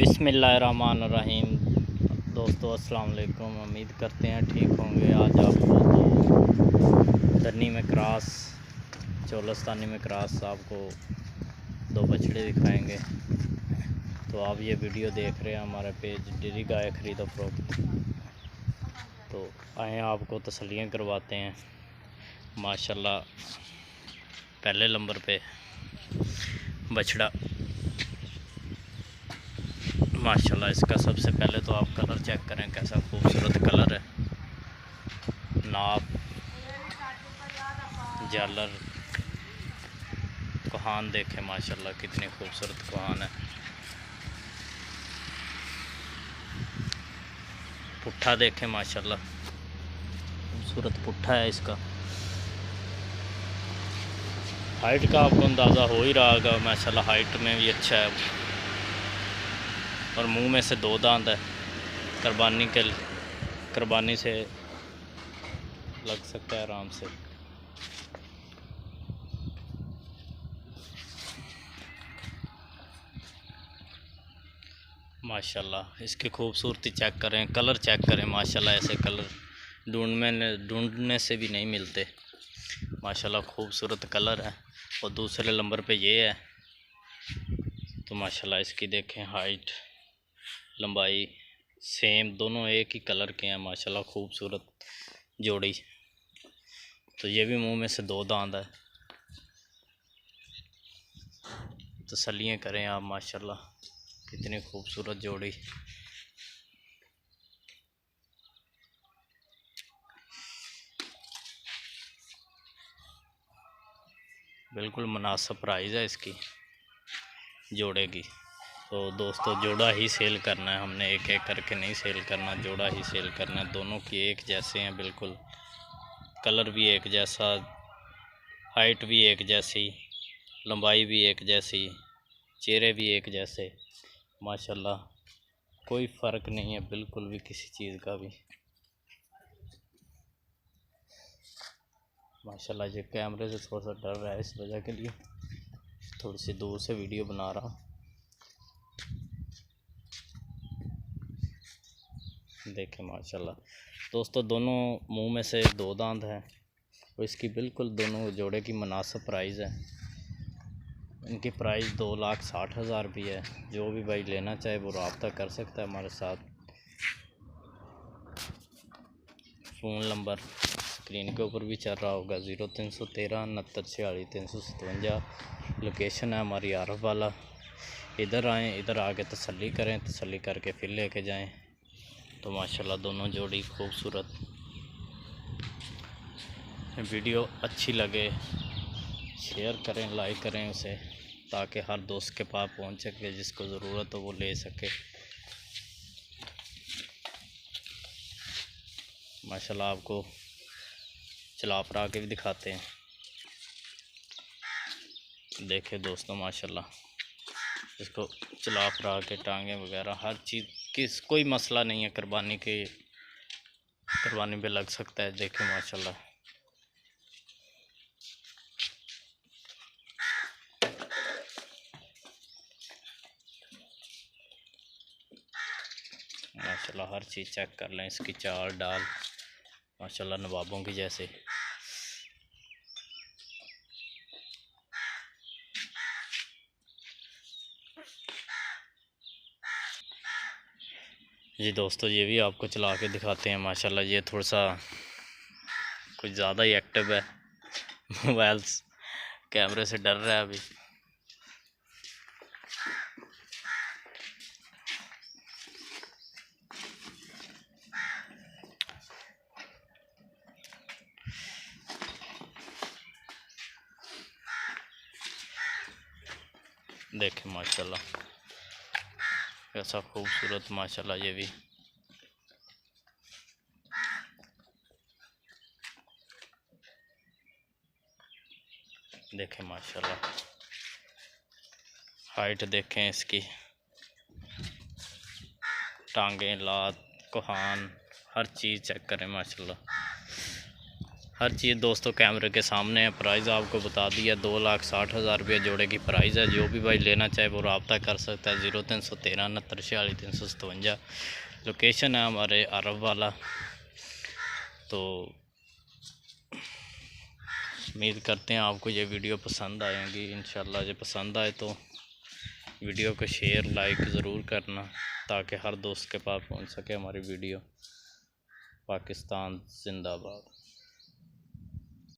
बिस्मिल्लाहिर्रहमानिर्रहीम। दोस्तों अस्सलाम वालेकुम। उम्मीद करते हैं ठीक होंगे। आज आपको दो दन्नी में क्रॉस, चोलस्तानी में क्रॉस आपको दो बछड़े दिखाएंगे। तो आप ये वीडियो देख रहे हैं हमारे पेज डेरी गाय खरीदो फरोख्त। तो आए आपको तसल्लियाँ करवाते हैं। माशाल्लाह पहले नंबर पे बछड़ा, माशाल्लाह इसका सबसे पहले तो आप कलर चेक करें, कैसा खूबसूरत कलर है। नाप, जालर, कोहान देखें माशाल्लाह कितनी खूबसूरत कोहान है। पुट्ठा देखें माशाल्लाह खूबसूरत पुट्ठा है इसका। हाइट का आपको अंदाज़ा हो ही रहा होगा, माशाल्लाह हाइट में भी अच्छा है। और मुंह में से दो दांत है, कुर्बानी से लग सकता है आराम से। माशाल्लाह इसकी खूबसूरती चेक करें, कलर चेक करें। माशाल्लाह ऐसे कलर ढूंढने से भी नहीं मिलते। माशाल्लाह खूबसूरत कलर है। और दूसरे नंबर पे ये है। तो माशाल्लाह इसकी देखें हाइट, लंबाई सेम, दोनों एक ही कलर के हैं। माशाल्लाह खूबसूरत जोड़ी। तो ये भी मुंह में से दो दांत है। तसल्लियाँ करें आप, माशाल्लाह कितनी खूबसूरत जोड़ी। बिल्कुल मुनासिब प्राइस है इसकी जोड़े की। तो दोस्तों जोड़ा ही सेल करना है हमने, एक एक करके नहीं सेल करना, जोड़ा ही सेल करना है। दोनों की एक जैसे हैं बिल्कुल, कलर भी एक जैसा, हाइट भी एक जैसी, लंबाई भी एक जैसी, चेहरे भी एक जैसे। माशाल्लाह कोई फ़र्क नहीं है बिल्कुल भी किसी चीज़ का भी। माशाल्लाह ये कैमरे से थोड़ा सा डर रहा है, इस वजह के लिए थोड़ी सी दूर से वीडियो बना रहा हूँ। देखें माशाल्लाह दोस्तों दोनों मुंह में से दो दांत हैं। और इसकी बिल्कुल दोनों जोड़े की मुनासिब प्राइस है। इनकी प्राइस 2,60,000 भी है। जो भी भाई लेना चाहे वो रब्ता कर सकता है हमारे साथ। फ़ोन नंबर स्क्रीन के ऊपर भी चल रहा होगा, 0313 69 46 357। लोकेशन है हमारी आरफ वाला। इधर आएँ, इधर आके तसल्ली करें, तसल्ली करके फिर लेके जाएं। तो माशाल्लाह दोनों जोड़ी खूबसूरत। वीडियो अच्छी लगे शेयर करें, लाइक करें उसे, ताकि हर दोस्त के पास पहुंच सके, जिसको ज़रूरत हो वो ले सके। माशाल्लाह आपको चला फरा के भी दिखाते हैं। देखें दोस्तों माशाल्लाह इसको चला फरा के, टांगे वगैरह हर चीज़ कोई मसला नहीं है। कुर्बानी पे लग सकता है। देखें माशाल्लाह माशाल्लाह हर चीज़ चेक कर लें। इसकी चाल डाल माशाल्लाह नवाबों की जैसे। जी दोस्तों ये भी आपको चला के दिखाते हैं। माशाल्लाह ये थोड़ा सा कुछ ज़्यादा ही एक्टिव है, मोबाइल कैमरे से डर रहा है अभी। देखें माशाल्लाह कैसा खूबसूरत, माशाल्लाह ये भी। देखें माशाल्लाह हाइट देखें इसकी, टांगें, लात, कोहान, हर चीज़ चेक करें माशाल्लाह। हर चीज़ दोस्तों कैमरे के सामने है। प्राइस आपको बता दिया, 2,60,000 रुपये जोड़े की प्राइस है। जो भी भाई लेना चाहे वो रब्ता कर सकता है। 0313 69 46 357। लोकेशन है हमारे अरब वाला। तो उम्मीद करते हैं आपको ये वीडियो पसंद आएगी। इंशाल्लाह जो पसंद आए तो वीडियो को शेयर लाइक ज़रूर करना, ताकि हर दोस्त के पास पहुंच सके हमारी वीडियो। पाकिस्तान जिंदाबाद।